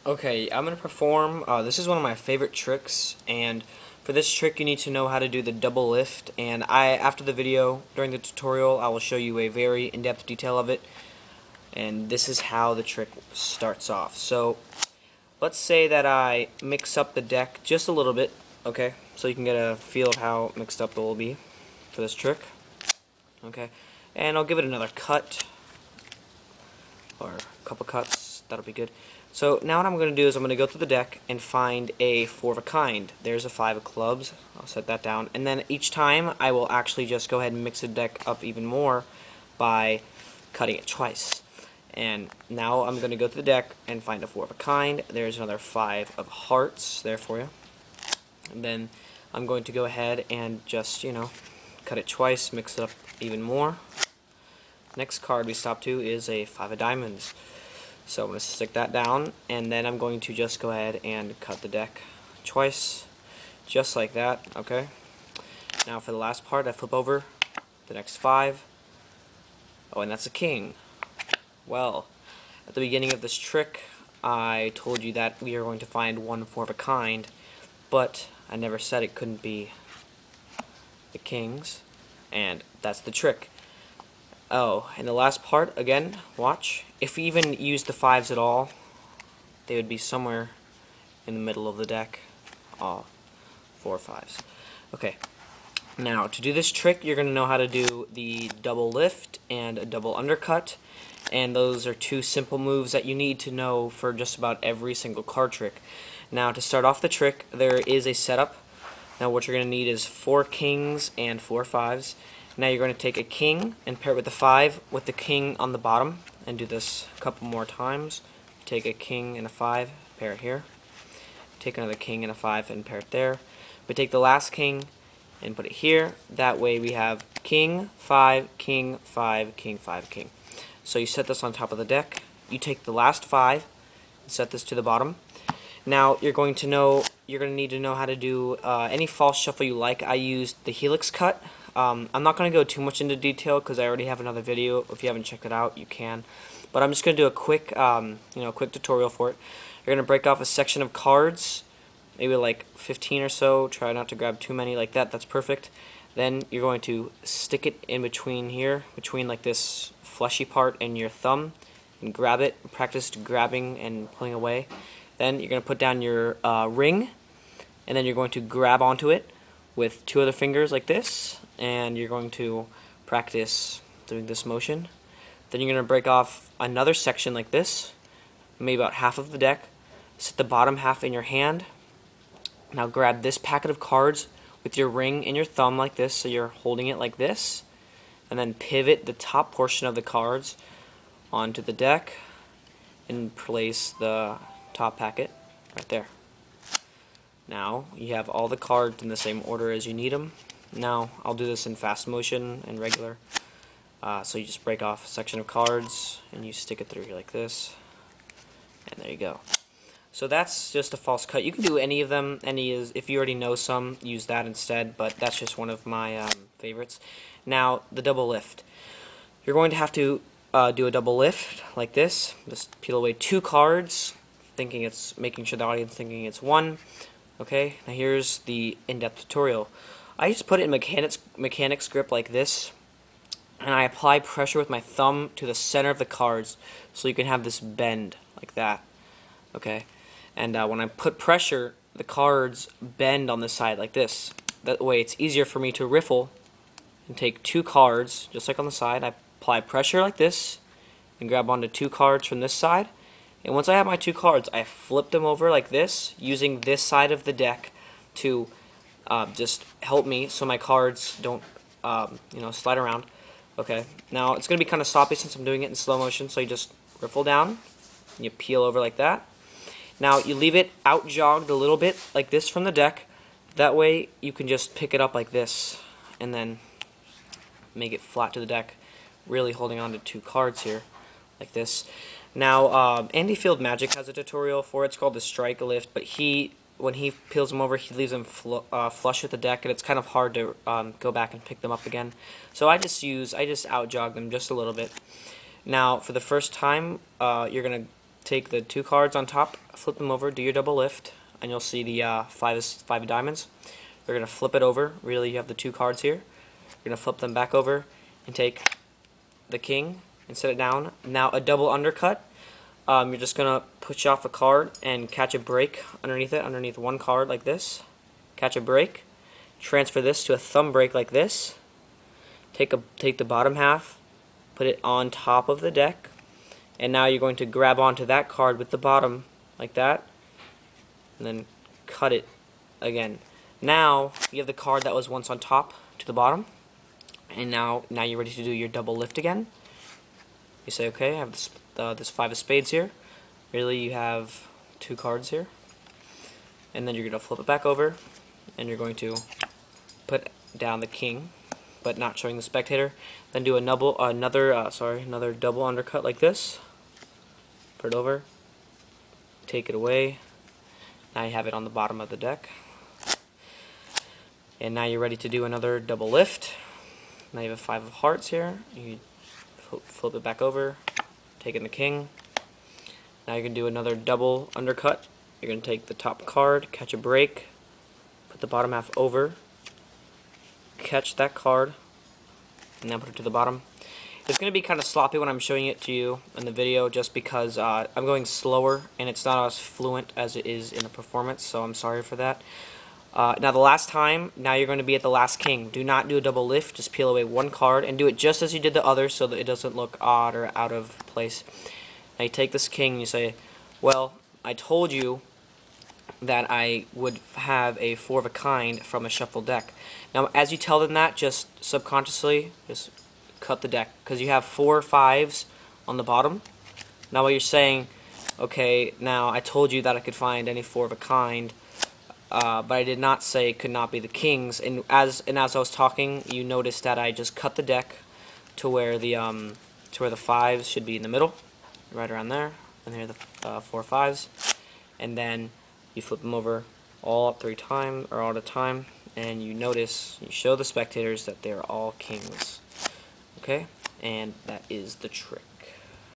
Okay, I'm going to perform, this is one of my favorite tricks, and for this trick you need to know how to do the double lift, and after the video, during the tutorial, I will show you a very in-depth detail of it, and this is how the trick starts off. So, let's say that I mix up the deck just a little bit, okay, so you can get a feel of how mixed up it will be for this trick, okay, and I'll give it another cut, or a couple cuts, that'll be good. So now what I'm going to do is I'm going to go through the deck and find a 4 of a kind. There's a 5 of clubs. I'll set that down. And then each time I will actually just go ahead and mix the deck up even more by cutting it twice. And now I'm going to go through the deck and find a 4 of a kind. There's another 5 of hearts there for you. And then I'm going to go ahead and just, cut it twice, mix it up even more. Next card we stop to is a 5 of diamonds. So I'm going to stick that down, and then I'm going to just go ahead and cut the deck twice, just like that, okay? Now for the last part, I flip over the next 5. Oh, and that's a king. Well, at the beginning of this trick, I told you that we are going to find one 4 of a kind, but I never said it couldn't be the kings, and that's the trick. Oh, and the last part, again, watch. If we even used the 5s at all, they would be somewhere in the middle of the deck. Oh, 4 5s. Okay, now to do this trick, you're going to know how to do the double lift and a double undercut. And those are 2 simple moves that you need to know for just about every single card trick. Now, to start off the trick, there is a setup. Now, what you're going to need is 4 kings and 4 5s. Now you're going to take a king and pair it with the 5 with the king on the bottom, and do this a couple more times. Take a king and a 5, pair it here. Take another king and a 5 and pair it there. We take the last king and put it here. That way we have king, 5, king, 5, king, 5, king. So you set this on top of the deck. You take the last 5 and set this to the bottom. Now you're going to need to know how to do any false shuffle you like. I used the Helix Cut. I'm not going to go too much into detail because I already have another video. If you haven't checked it out, you can. But I'm just going to do a quick, quick tutorial for it. You're going to break off a section of cards, maybe like 15 or so. Try not to grab too many like that. That's perfect. Then you're going to stick it in between here, between like this fleshy part and your thumb, and grab it. Practice grabbing and pulling away. Then you're going to put down your ring, and then you're going to grab onto it with 2 other fingers like this, and you're going to practice doing this motion. Then you're going to break off another section like this, maybe about half of the deck. Set the bottom half in your hand. Now grab this packet of cards with your ring and your thumb like this, so you're holding it like this, and then pivot the top portion of the cards onto the deck and place the top packet right there. Now you have all the cards in the same order as you need them. Now I'll do this in fast motion and regular. So you just break off a section of cards and you stick it through here like this, and there you go. So that's just a false cut. You can do any of them. If you already know some, use that instead. But that's just one of my favorites. Now the double lift. You're going to have to do a double lift like this. Just peel away 2 cards, making sure the audience thinking it's 1. Okay, now here's the in-depth tutorial. I just put it in mechanics grip like this, and I apply pressure with my thumb to the center of the cards, so you can have this bend like that. Okay, and when I put pressure, the cards bend on the side like this. That way it's easier for me to riffle and take 2 cards, just like on the side. I apply pressure like this, and grab onto 2 cards from this side. And once I have my 2 cards, I flip them over like this, using this side of the deck to just help me so my cards don't, slide around. Okay, now it's going to be kind of sloppy since I'm doing it in slow motion, so you just riffle down, and you peel over like that. Now you leave it out jogged a little bit like this from the deck. That way you can just pick it up like this, and then make it flat to the deck, really holding on to 2 cards here, like this. Now, Andy Field Magic has a tutorial for it. It's called the Strike Lift, but when he peels them over, he leaves them flush with the deck, and it's kind of hard to go back and pick them up again. So I just out jog them just a little bit. Now, for the first time, you're gonna take the 2 cards on top, flip them over, do your double lift, and you'll see the 5 of diamonds. You're going to flip it over. Really, you have the 2 cards here. You're going to flip them back over and take the king and set it down. Now a double undercut. You're just going to push off a card and catch a break underneath it, underneath one card like this. Catch a break. Transfer this to a thumb break like this. Take the bottom half, put it on top of the deck, and now you're going to grab onto that card with the bottom like that, and then cut it again. Now you have the card that was once on top to the bottom, and now you're ready to do your double lift again. You say, okay, I have this 5 of spades here. Really, you have 2 cards here, and then you're going to flip it back over, and you're going to put down the king, but not showing the spectator. Then do another double undercut like this. Put it over, take it away. Now you have it on the bottom of the deck. And now you're ready to do another double lift. Now you have a 5 of hearts here. You flip it back over, take in the king. Now you're going to do another double undercut. You're going to take the top card, catch a break, put the bottom half over, catch that card, and then put it to the bottom. It's going to be kind of sloppy when I'm showing it to you in the video just because I'm going slower and it's not as fluent as it is in the performance, so I'm sorry for that. Now the last time, now you're going to be at the last king. Do not do a double lift, just peel away one card and do it just as you did the other so that it doesn't look odd or out of place. Now you take this king and you say, well, I told you that I would have a 4 of a kind from a shuffled deck. Now as you tell them that, just subconsciously, just cut the deck, because you have 4 5s on the bottom. Now what you're saying, okay, now I told you that I could find any 4 of a kind, but I did not say it could not be the kings. And as I was talking, you noticed that I just cut the deck to where the 5s should be in the middle, right around there, and here are the 4 5s, and then you flip them over all at 3 times or all at a time, and you notice, you show the spectators that they're all kings. Okay, and that is the trick.